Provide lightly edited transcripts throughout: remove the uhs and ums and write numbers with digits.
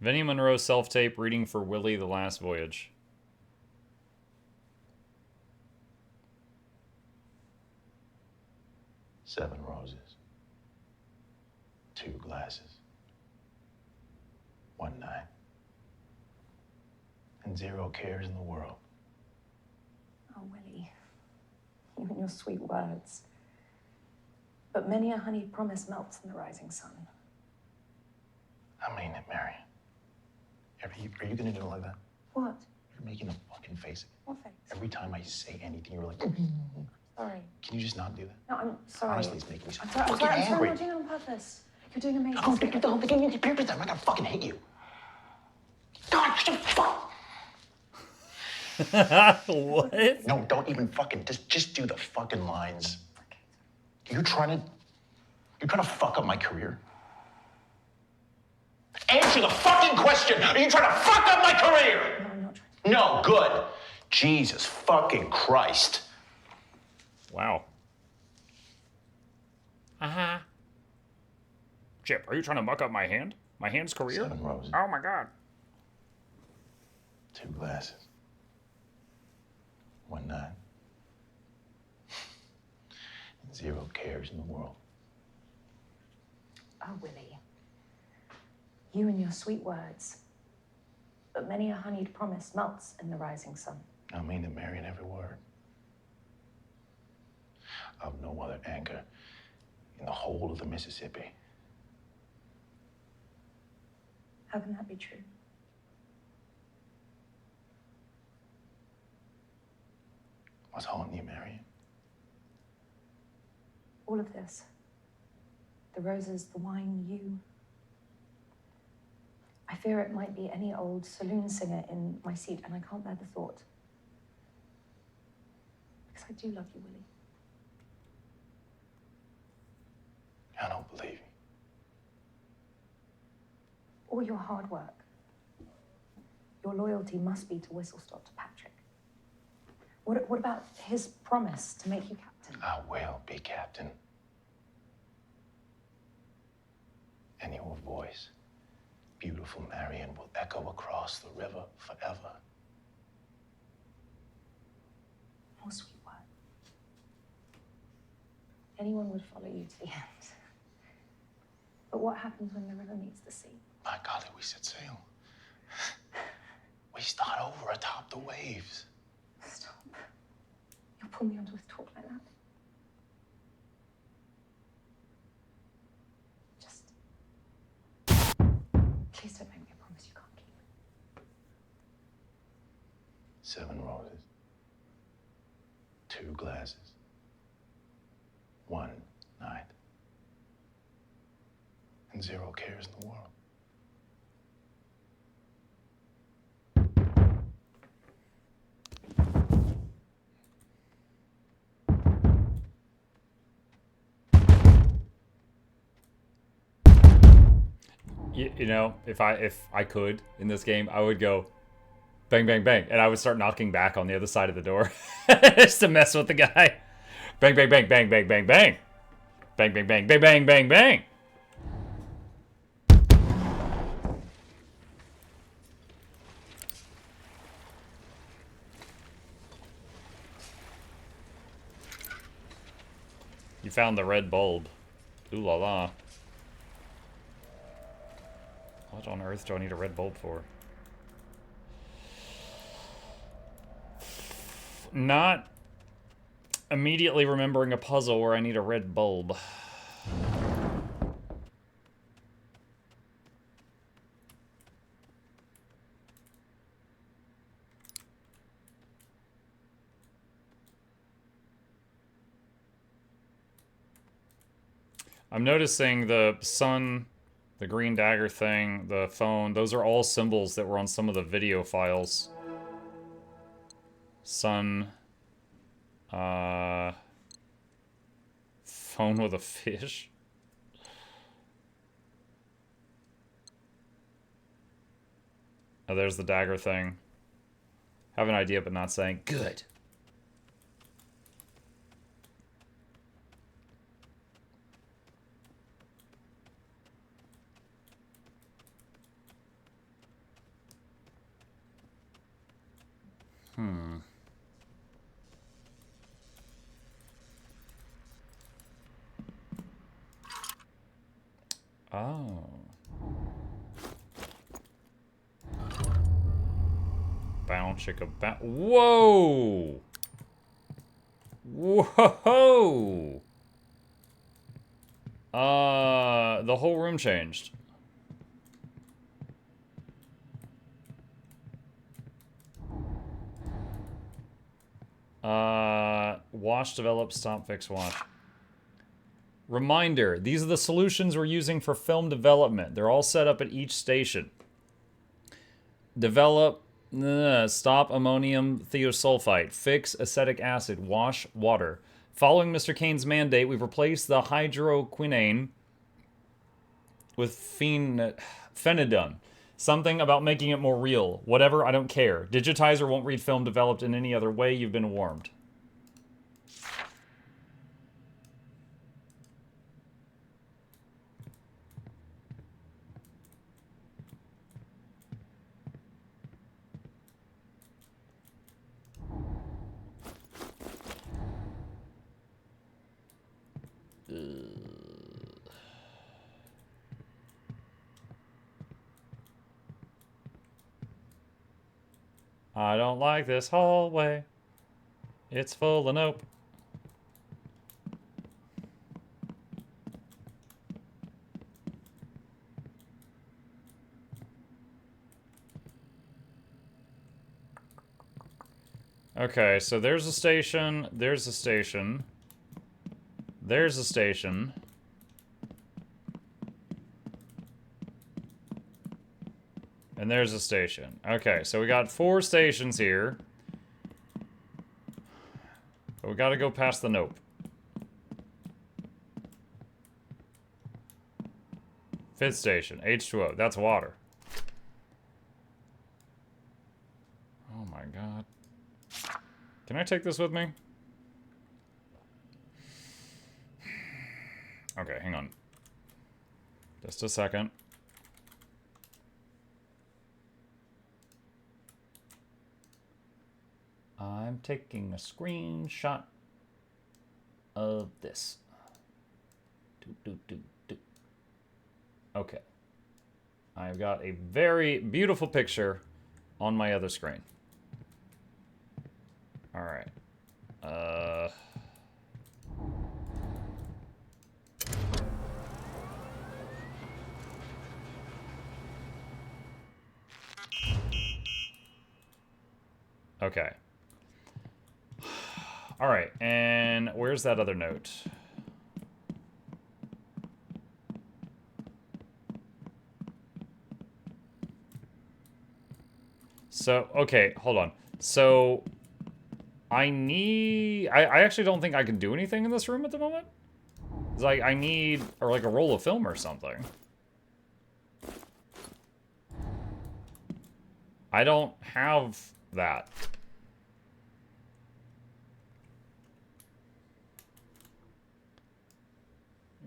Vinnie Monroe self-tape reading for Willie the Last Voyage. Seven roses. 2 glasses. 1 night. And 0 cares in the world. Oh, Willie, you and your sweet words. But many a honeyed promise melts in the rising sun. I mean it, Marion. Are you gonna do it like that? What? You're making a fucking face. What face? Every time I say anything, you're like, Sorry. Can you just not do that? No, I'm sorry. Honestly, it's making me so I'm fucking sorry, angry. I'm not doing it on purpose. You're doing amazing. Oh, get the whole thing in your period time. I gotta fucking hate you. God, fuck. What? No, don't even fucking, just do the fucking lines. Okay. You're trying to fuck up my career? Answer the fucking question! Are you trying to fuck up my career? No, I'm not trying. No, good. Jesus fucking Christ. Wow. Chip, are you trying to muck up my hand? My hand's career? 7 roses. Oh my god. 2 glasses. 1 night. And 0 cares in the world. Oh, Willie. You and your sweet words. But many a honeyed promise melts in the rising sun. I mean it, Marion, every word. I've no other anchor in the whole of the Mississippi. How can that be true? What's haunting you, Marion? All of this. The roses, the wine, you. I fear it might be any old saloon singer in my seat, and I can't bear the thought. Because I do love you, Willie. I don't believe you. All your hard work. Your loyalty must be to Whistlestop, to Patrick. What about his promise to make you captain? I will be captain. And your voice, beautiful Marion, will echo across the river forever. Oh, sweet word. Anyone would follow you to the end. But what happens when the river meets the sea? My golly, we set sail. We start over atop the waves. Stop. You'll pull me onto his talk like that. Just... Please don't make me a promise you can't keep. 7 roses. 2 glasses. 1 night. And 0 cares in the world. You know, if I could in this game, I would go bang, bang, bang, and I would start knocking back on the other side of the door just to mess with the guy. Bang, bang, bang, bang, bang, bang, bang. Bang, bang, bang, bang, bang, bang, bang. You found the red bulb. Ooh la la. What on earth do I need a red bulb for? Not immediately remembering a puzzle where I need a red bulb. I'm noticing the sun, the green dagger thing, the phone, those are all symbols that were on some of the video files. Sun, phone with a fish. Oh, there's the dagger thing. Have an idea, but not saying. Good. Oh. Bound chicka bound. Whoa! Whoa! The whole room changed. Wash, develop, stop, fix, wash. Reminder, these are the solutions we're using for film development. They're all set up at each station. Develop, stop ammonium thiosulfite. Fix acetic acid. Wash water. Following Mr. Kane's mandate, we've replaced the hydroquinone with phenidone. Something about making it more real. Whatever, I don't care. Digitizer won't read film developed in any other way. You've been warned. I don't like this hallway. It's full of nope. Okay, so there's a station, there's a station, there's a station. And there's a station. Okay, so we got 4 stations here. But we gotta go past the nope. Fifth station, H2O. That's water. Oh my god. Can I take this with me? Okay, hang on. Just a second. I'm taking a screenshot of this. Okay. I've got a very beautiful picture on my other screen. All right. Okay. All right, and where's that other note? So, okay, hold on. So, I actually don't think I can do anything in this room at the moment. It's like, I need, or like a roll of film or something. I don't have that.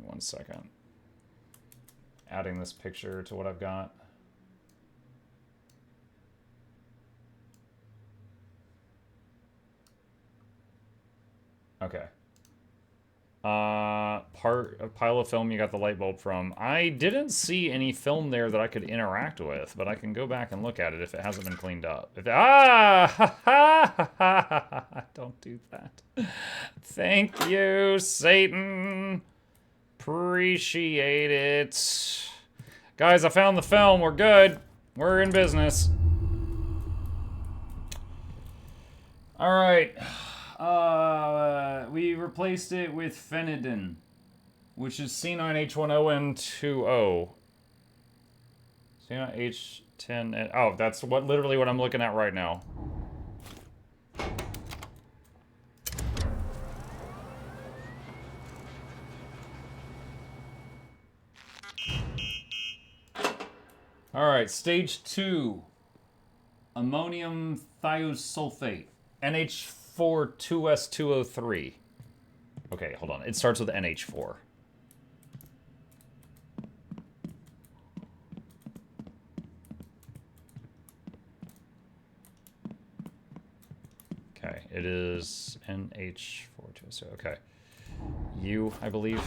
1 second. Adding this picture to what I've got. Okay. Pile of film you got the light bulb from. I didn't see any film there that I could interact with, but I can go back and look at it if it hasn't been cleaned up. If don't do that. Thank you, Satan. Appreciate it. Guys, I found the film. We're good. We're in business. All right. We replaced it with phenidine, which is C9H10N20. C9H10N. Oh, that's literally what I'm looking at right now. All right, stage 2. Ammonium thiosulfate. NH4 2S2O3. Okay, hold on. It starts with NH4. It is NH420. Okay. U, I believe.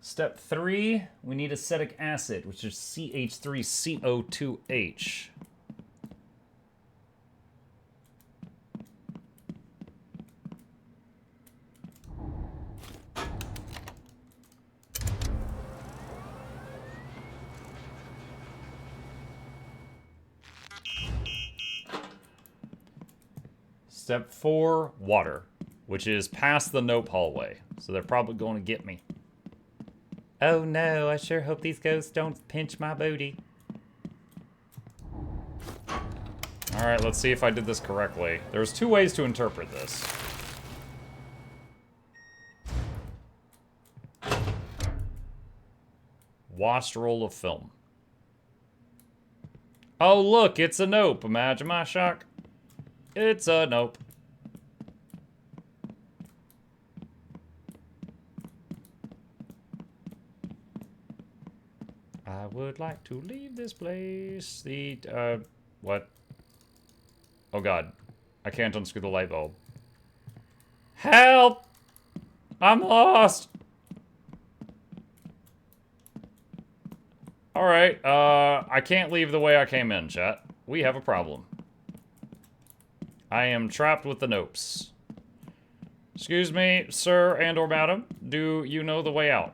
Step 3, we need acetic acid, which is CH3CO2H. Step 4, water, which is past the nope hallway. So they're probably going to get me. Oh no, I sure hope these ghosts don't pinch my booty. Alright, let's see if I did this correctly. There's 2 ways to interpret this. Washed roll of film. Oh look, it's a nope. Imagine my shock. It's a nope. I would like to leave this place. What? Oh god. I can't unscrew the light bulb. Help! I'm lost! Alright, I can't leave the way I came in, chat. We have a problem. I am trapped with the nopes. Excuse me, sir and or madam. Do you know the way out?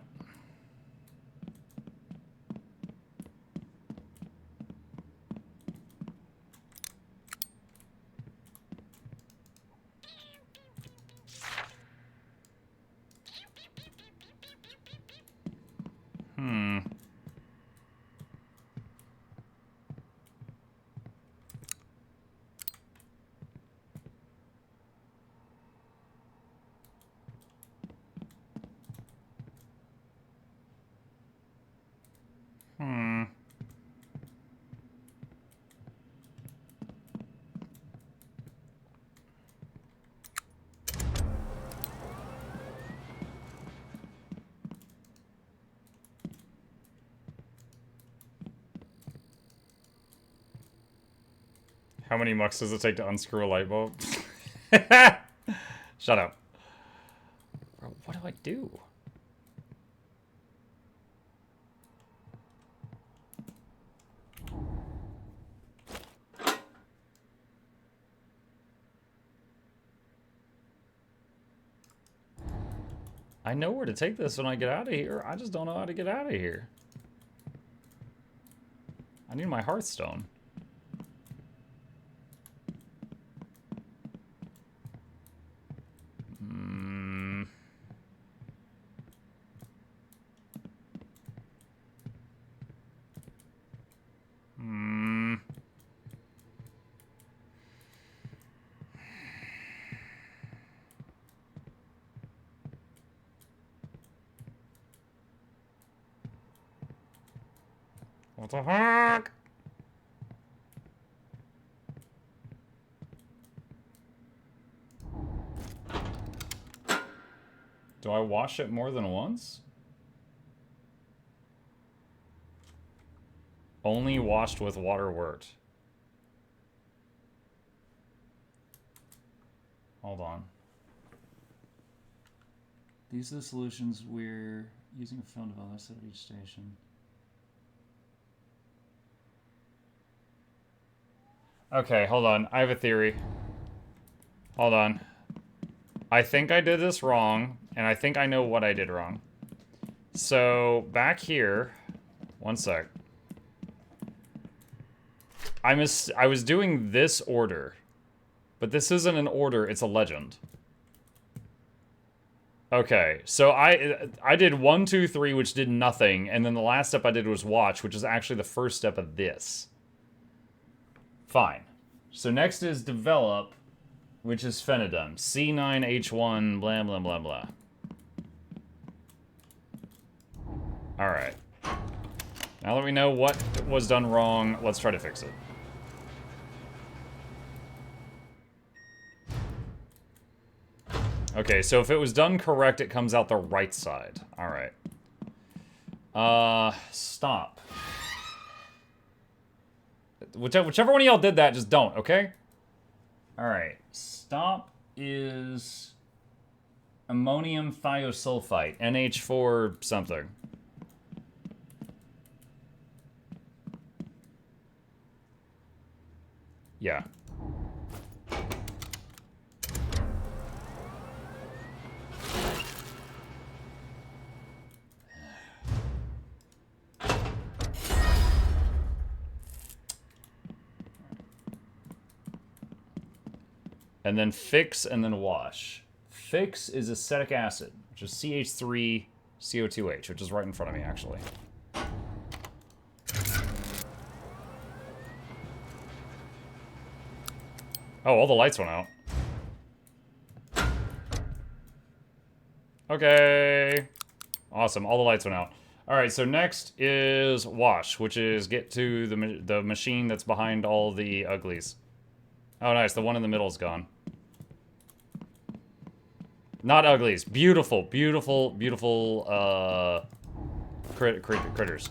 How many mucks does it take to unscrew a light bulb? Shut up. Bro, what do I do? I know where to take this when I get out of here. I just don't know how to get out of here. I need my Hearthstone. What the heck? Do I wash it more than once? Only washed with water worked. Hold on. These are the solutions we're using a film developer at each station. Okay, hold on. I have a theory. Hold on. I think I did this wrong, and I think I know what I did wrong. So, back here... One sec. I was doing this order. But this isn't an order, it's a legend. Okay, so I did 1, 2, 3, which did nothing, and then the last step I did was watch, which is actually the first step of this. Fine. So next is develop, which is phenidum. C9H1, blah, blah, blah, blah. Alright. Now that we know what was done wrong, let's try to fix it. Okay, so if it was done correct, it comes out the right side. Alright. Stop. Whichever one of y'all did that, just don't, okay? Alright. Stop is ammonium thiosulfite. NH4 something. Yeah. And then fix and then wash. Fix is acetic acid, which is CH3CO2H, which is right in front of me, actually. Oh, all the lights went out. Okay. Awesome, all the lights went out. All right, so next is wash, which is get to the machine that's behind all the uglies. Oh, nice, the one in the middle is gone. Not uglies. Beautiful, beautiful, beautiful, critters.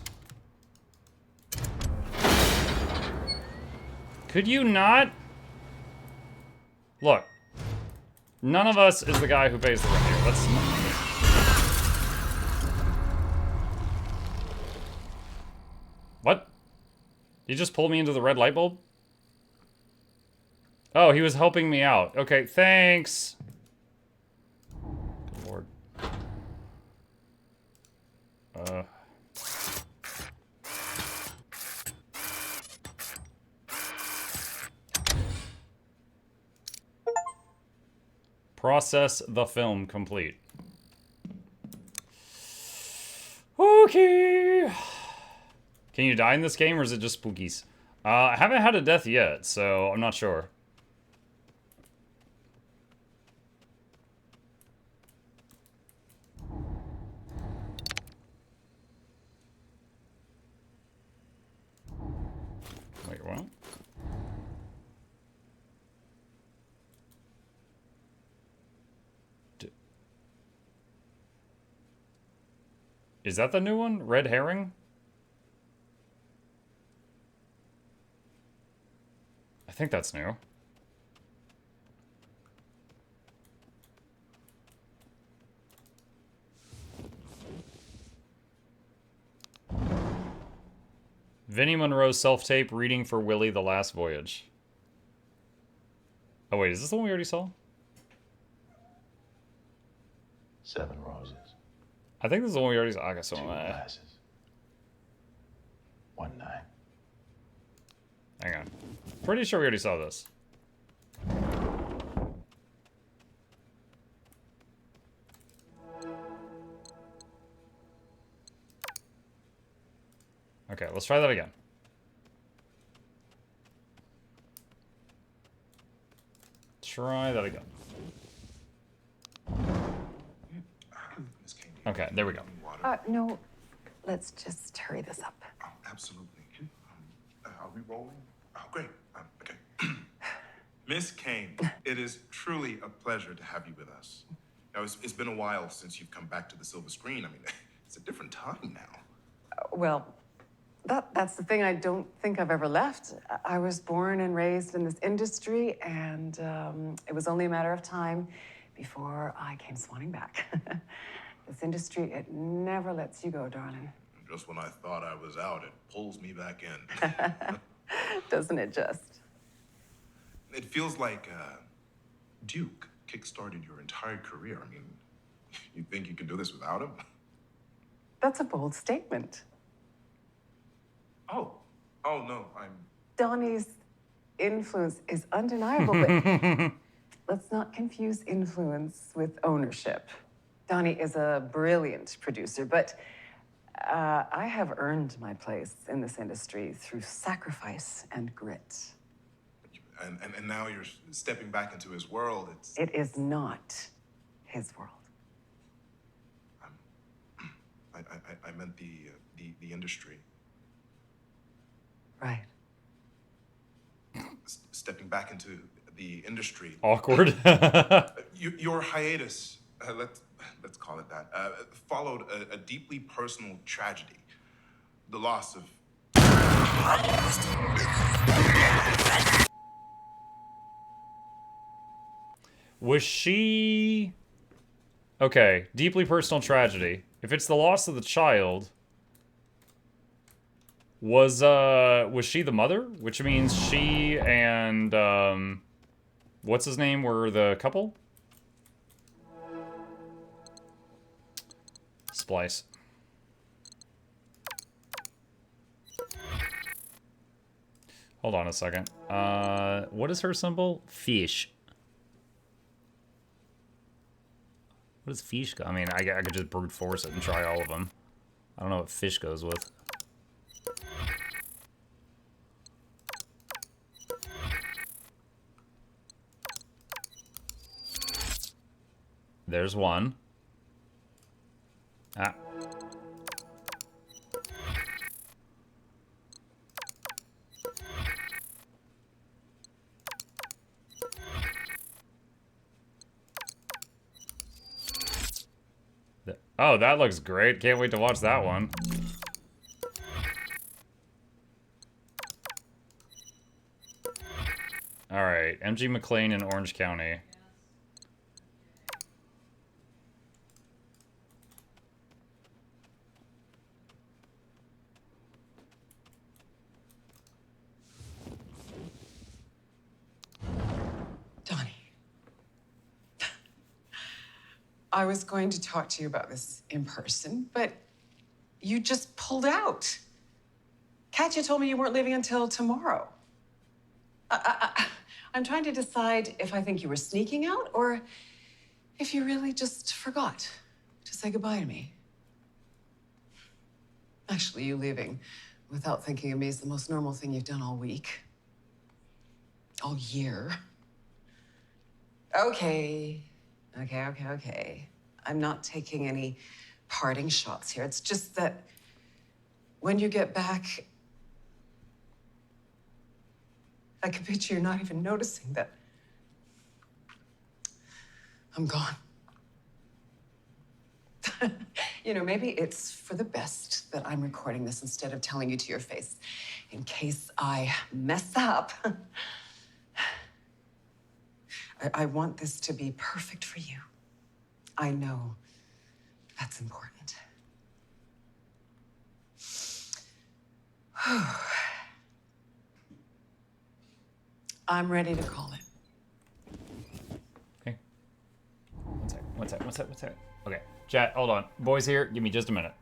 Could you not? Look. None of us is the guy who pays the rent here. Let's... What? You just pulled me into the red light bulb? Oh, he was helping me out. Okay, thanks. Good lord. Process the film complete. Okay. Can you die in this game, or is it just spookies? I haven't had a death yet, so I'm not sure. Wait, what? Is that the new one? Red herring? I think that's new. Vinnie Monroe's self-tape reading for Willie the Last Voyage. Oh wait, is this the one we already saw? 7 roses. I think this is the one we already saw. Okay, so 2 glasses. 1 night. hang on. Pretty sure we already saw this. Okay, let's try that again. Try that again. Okay, there we go. No, let's just hurry this up. Oh, absolutely. Are we rolling? Oh, great. Okay. Miss Kane, it is truly a pleasure to have you with us. Now, it's been a while since you've come back to the silver screen. I mean, it's a different time now. Well, that's the thing. I don't think I've ever left. I was born and raised in this industry, and it was only a matter of time before I came swanning back. This industry, it never lets you go, darling. Just when I thought I was out, it pulls me back in. Doesn't it just? It feels like Duke kickstarted your entire career. I mean, you think you can do this without him? That's a bold statement. Oh no, I'm... Donnie's influence is undeniable, but let's not confuse influence with ownership. Donnie is a brilliant producer, but I have earned my place in this industry through sacrifice and grit. And now you're stepping back into his world. It is not his world. I meant the industry. Right. Stepping back into the industry. Awkward. Your hiatus let's call it that, followed a deeply personal tragedy. The loss of... Was she... Okay, deeply personal tragedy. If it's the loss of the child... Was she the mother? Which means she and, what's his name were the couple? Splice. Hold on a second. What is her symbol? Fish. What does fish go? I mean, I could just brute force it and try all of them. I don't know what fish goes with. There's one. Ah. Oh, that looks great. Can't wait to watch that one. Alright, MG McLean in Orange County. I was going to talk to you about this in person, but you just pulled out. Katya told me you weren't leaving until tomorrow. I'm trying to decide if I think you were sneaking out or if you really just forgot to say goodbye to me. Actually, you leaving without thinking of me is the most normal thing you've done all week. All year. Okay. Okay. I'm not taking any parting shots here. It's just that when you get back, I can picture you're not even noticing that I'm gone. You know, maybe it's for the best that I'm recording this instead of telling you to your face in case I mess up. I want this to be perfect for you. I know that's important. I'm ready to call it. Okay. One sec. Okay, chat, hold on. Boys here, give me just a minute.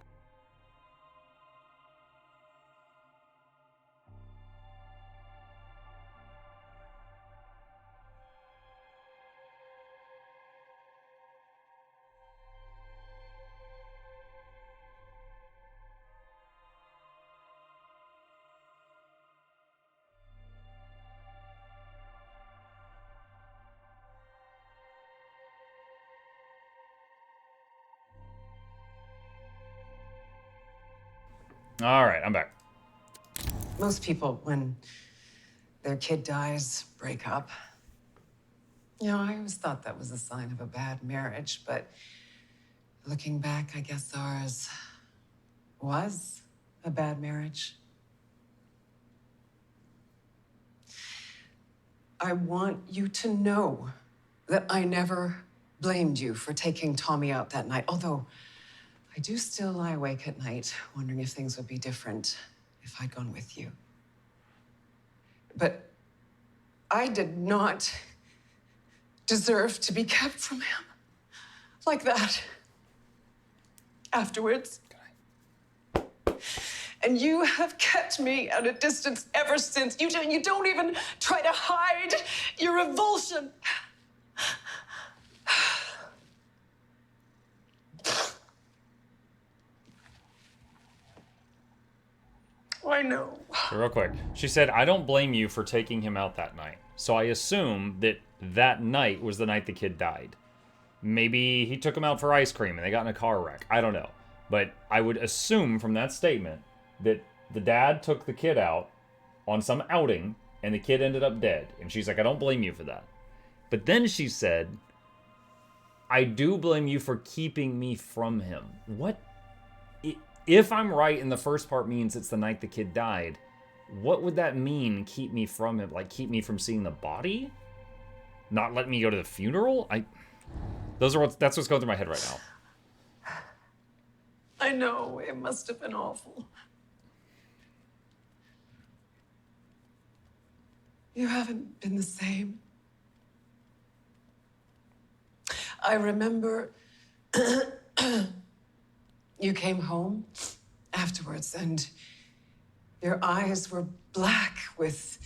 All right, I'm back. Most people, when their kid dies, break up. You know, I always thought that was a sign of a bad marriage, but looking back, I guess ours was a bad marriage. I want you to know that I never blamed you for taking Tommy out that night, although I do still lie awake at night, wondering if things would be different if I'd gone with you. But I did not deserve to be kept from him like that afterwards. And you have kept me at a distance ever since. You don't even try to hide your revulsion. I know. So real quick, she said, I don't blame you for taking him out that night. So I assume that that night was the night the kid died. Maybe he took him out for ice cream and they got in a car wreck. I don't know. But I would assume from that statement that the dad took the kid out on some outing and the kid ended up dead. And she's like, I don't blame you for that. But then she said, I do blame you for keeping me from him. What? If I'm right and the first part means it's the night the kid died, what would that mean, keep me from him? Like, keep me from seeing the body? Not let me go to the funeral? That's what's going through my head right now. I know, it must have been awful. You haven't been the same. I remember you came home afterwards and your eyes were black with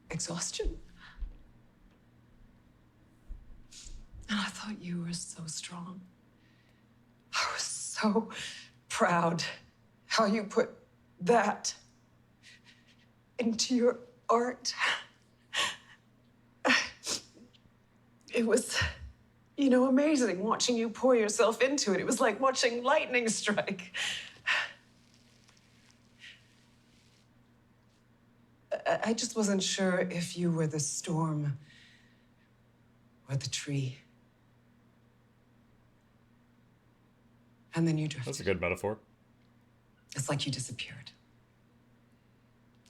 exhaustion. And I thought you were so strong. I was so proud how you put that into your art. It was, amazing watching you pour yourself into it. It was like watching lightning strike. I just wasn't sure if you were the storm or the tree. And then you drifted. That's a good metaphor. It's like you disappeared.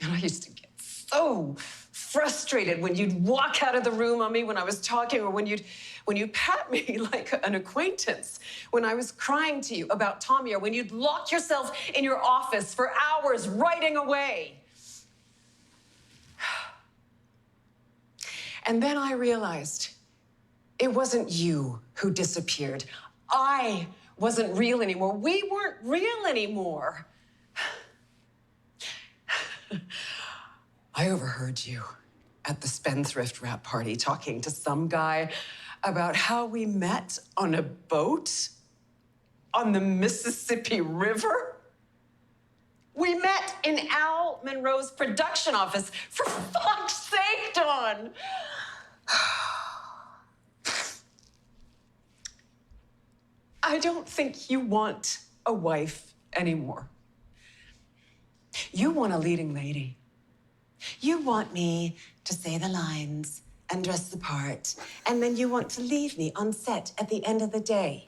And I used to get so frustrated when you'd walk out of the room on me when I was talking, or when you'd pat me like an acquaintance, when I was crying to you about Tommy, or when you'd lock yourself in your office for hours writing away. And then I realized it wasn't you who disappeared. I wasn't real anymore. We weren't real anymore. I overheard you at the Spendthrift Wrap party talking to some guy about how we met on a boat on the Mississippi River. We met in Al Monroe's production office. For fuck's sake, Dawn! I don't think you want a wife anymore. You want a leading lady. You want me to say the lines and dress the part, and then you want to leave me on set at the end of the day.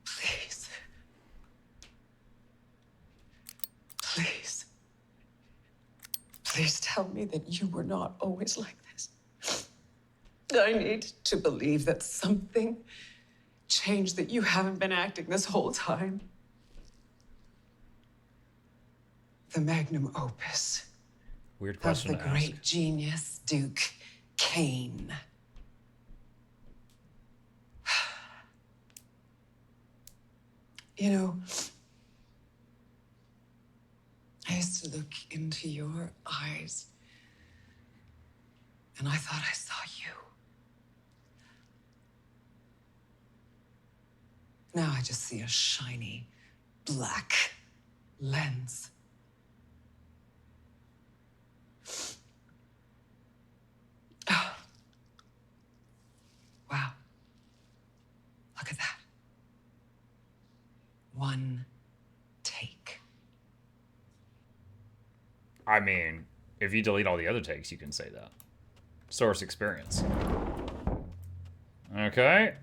Please. Please. Please tell me that you were not always like this. I need to believe that something changed, that you haven't been acting this whole time. The magnum opus Weird of question the to ask. great genius Duke Kane. I used to look into your eyes, and I thought I saw you. Now I just see a shiny, black lens. Oh. Wow. Look at that. One take. I mean, if you delete all the other takes, you can say that. Source experience. Okay.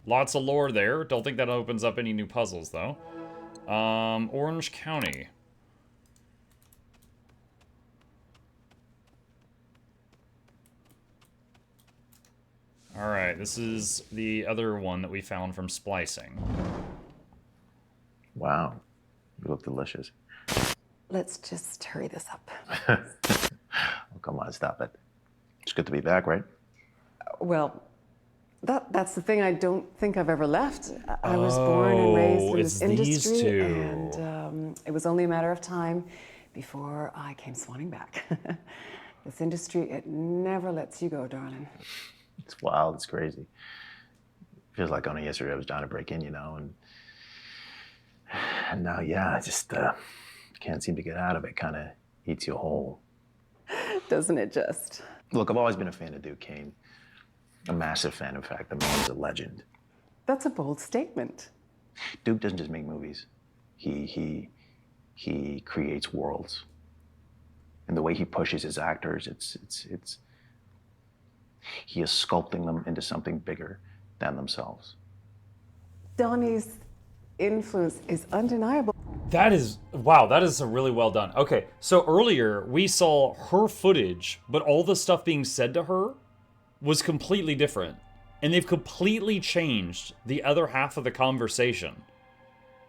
Lots of lore there. Don't think that opens up any new puzzles, though. Orange County. Alright, this is the other one that we found from splicing. Wow, you look delicious. Let's just hurry this up. Oh, come on, stop it. It's good to be back, right? Well, that's the thing. I don't think I've ever left. I was born and raised in this these industry, two. and it was only a matter of time before I came swanning back. This industry, it never lets you go, darling. It's wild, it's crazy. Feels like only yesterday I was trying to break in, and now, yeah, I just can't seem to get out of it. Kind of eats you whole. Doesn't it just? Look, I've always been a fan of Duke Kane. A massive fan, in fact. The man's a legend. That's a bold statement. Duke doesn't just make movies. He creates worlds. And the way he pushes his actors, he is sculpting them into something bigger than themselves. Donnie's influence is undeniable. That is, wow, that is really well done. Okay, so earlier we saw her footage, but all the stuff being said to her was completely different. And they've completely changed the other half of the conversation.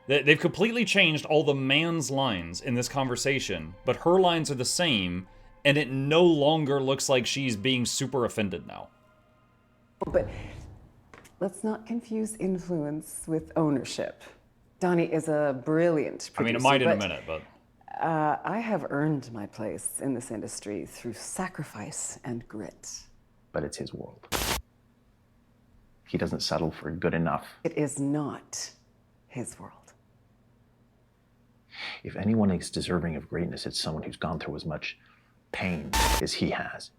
They've completely changed all the man's lines in this conversation, but her lines are the same, and it no longer looks like she's being super offended now. But let's not confuse influence with ownership. Donnie is a brilliant producer. I mean, it might in a minute, but... I have earned my place in this industry through sacrifice and grit. But it's his world. He doesn't settle for good enough. It is not his world. If anyone is deserving of greatness, it's someone who's gone through as much pain as he has.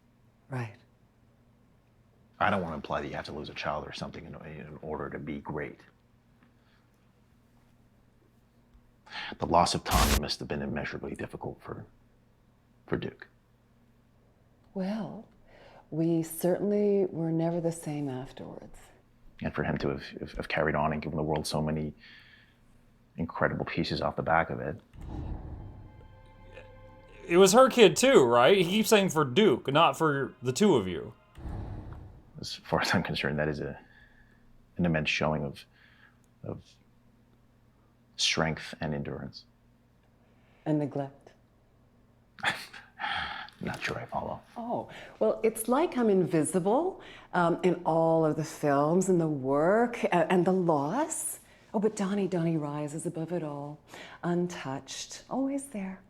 Right. I don't want to imply that you have to lose a child or something in order to be great. The loss of Tommy must have been immeasurably difficult for Duke. Well, we certainly were never the same afterwards. And for him to have carried on and given the world so many incredible pieces off the back of it. It was her kid too, right? He keeps saying for Duke, not for the two of you. As far as I'm concerned, that is an immense showing of strength and endurance. And neglect. Not sure I follow. Oh, well, it's like I'm invisible in all of the films and the work and the loss. Oh, but Donnie rises above it all, untouched, always there.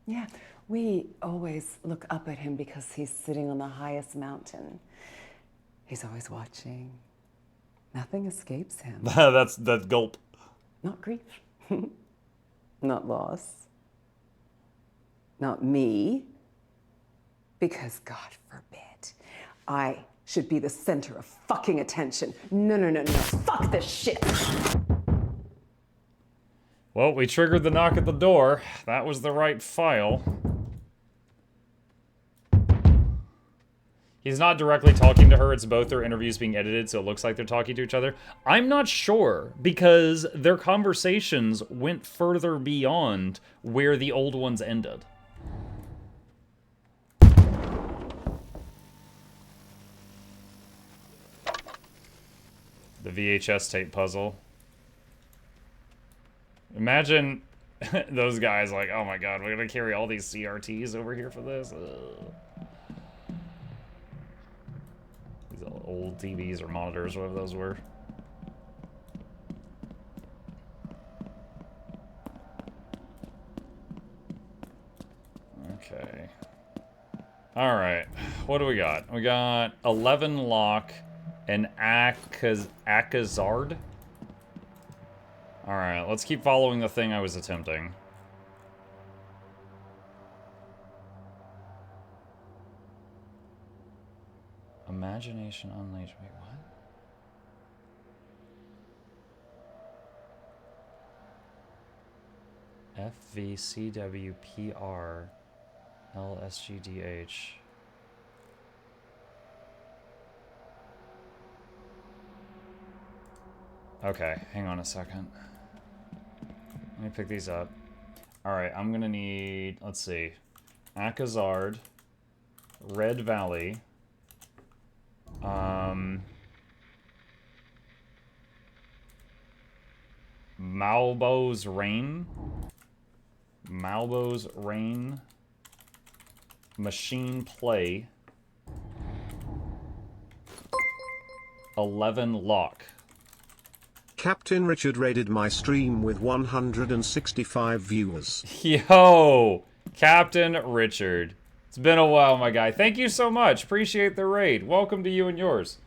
Yeah, we always look up at him because he's sitting on the highest mountain. He's always watching. Nothing escapes him. That's gulp. Not grief, not loss, not me, because God forbid, I should be the center of fucking attention. No, fuck this shit. Well, we triggered the knock at the door. That was the right file. He's not directly talking to her, it's both their interviews being edited, so it looks like they're talking to each other. I'm not sure, because their conversations went further beyond where the old ones ended. The VHS tape puzzle. Imagine those guys like, oh my god, we're gonna carry all these CRTs over here for this? Ugh. These old TVs or monitors, whatever those were. Okay. Alright, what do we got? We got 11 lock and Akazard. Alright, let's keep following the thing I was attempting. Imagination Unleashed. Wait, what? FVCWPR LSGDH. Okay, hang on a second. Let me pick these up. Alright, I'm gonna need, let's see, Akazard, Red Valley, Malbo's Rain, Machine Play, 11 Lock. Captain Richard raided my stream with 165 viewers. Yo, Captain Richard. It's been a while, my guy. Thank you so much. Appreciate the raid. Welcome to you and yours.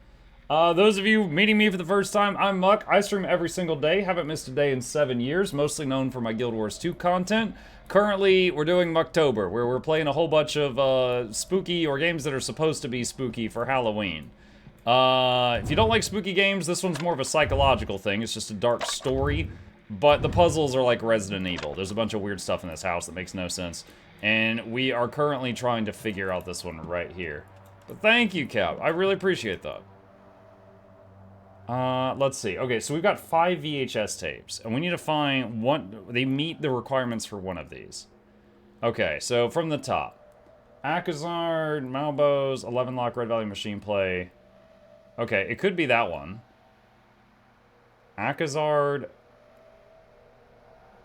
Those of you meeting me for the first time, I'm Muck. I stream every single day. Haven't missed a day in 7 years. Mostly known for my Guild Wars 2 content. Currently, we're doing Mucktober, where we're playing a whole bunch of spooky or games that are supposed to be spooky for Halloween. If you don't like spooky games, this one's more of a psychological thing. It's just a dark story. But the puzzles are like Resident Evil. There's a bunch of weird stuff in this house that makes no sense. And we are currently trying to figure out this one right here. But thank you, Cap. I really appreciate that. Let's see. Okay, so we've got 5 VHS tapes. And we need to find one. They meet the requirements for one of these. Okay, so from the top. Akazard, Malbo's, 11 Lock, Red Valley Machine Play. Okay, it could be that one. Akazard.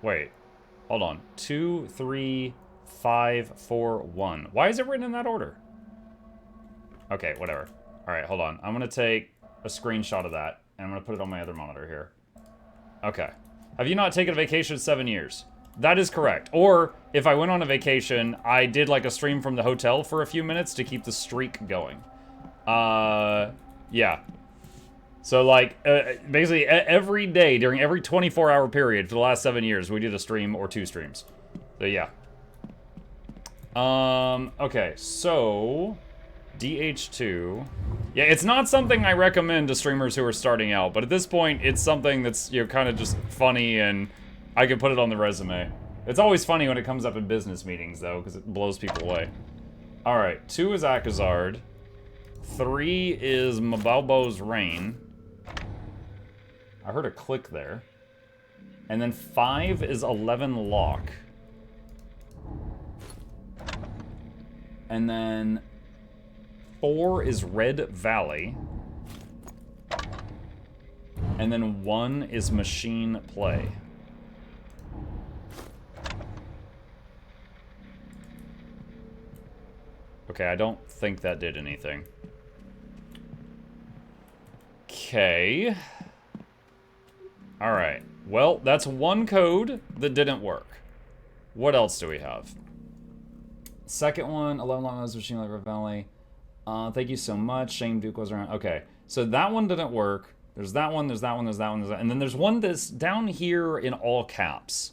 Wait. Hold on. 2, 3, 5, 4, 1. Why is it written in that order? Okay, whatever. Alright, hold on. I'm going to take a screenshot of that, and I'm going to put it on my other monitor here. Okay. Have you not taken a vacation in 7 years? That is correct. Or, if I went on a vacation, I did like a stream from the hotel for a few minutes to keep the streak going. Yeah. So, like, basically, every day, during every 24-hour period for the last 7 years, we did a stream or 2 streams. So, yeah. Okay, so... DH2. Yeah, it's not something I recommend to streamers who are starting out, but at this point, it's something that's, you know, kind of just funny, and I could put it on the resume. It's always funny when it comes up in business meetings, though, because it blows people away. Alright, 2 is Akazard. 3 is Mabalbo's Rain. I heard a click there. And then 5 is 11 Lock. And then 4 is Red Valley. And then 1 is Machine Play. Okay, I don't think that did anything. Okay. Alright. Well, that's one code that didn't work. What else do we have? Second one, 11 Long Nose Machine like Red Valley. Thank you so much. Shane Duke was around. Okay. So that one didn't work. There's that one, there's that one, there's that one, there's that. And then there's one that's down here in all caps.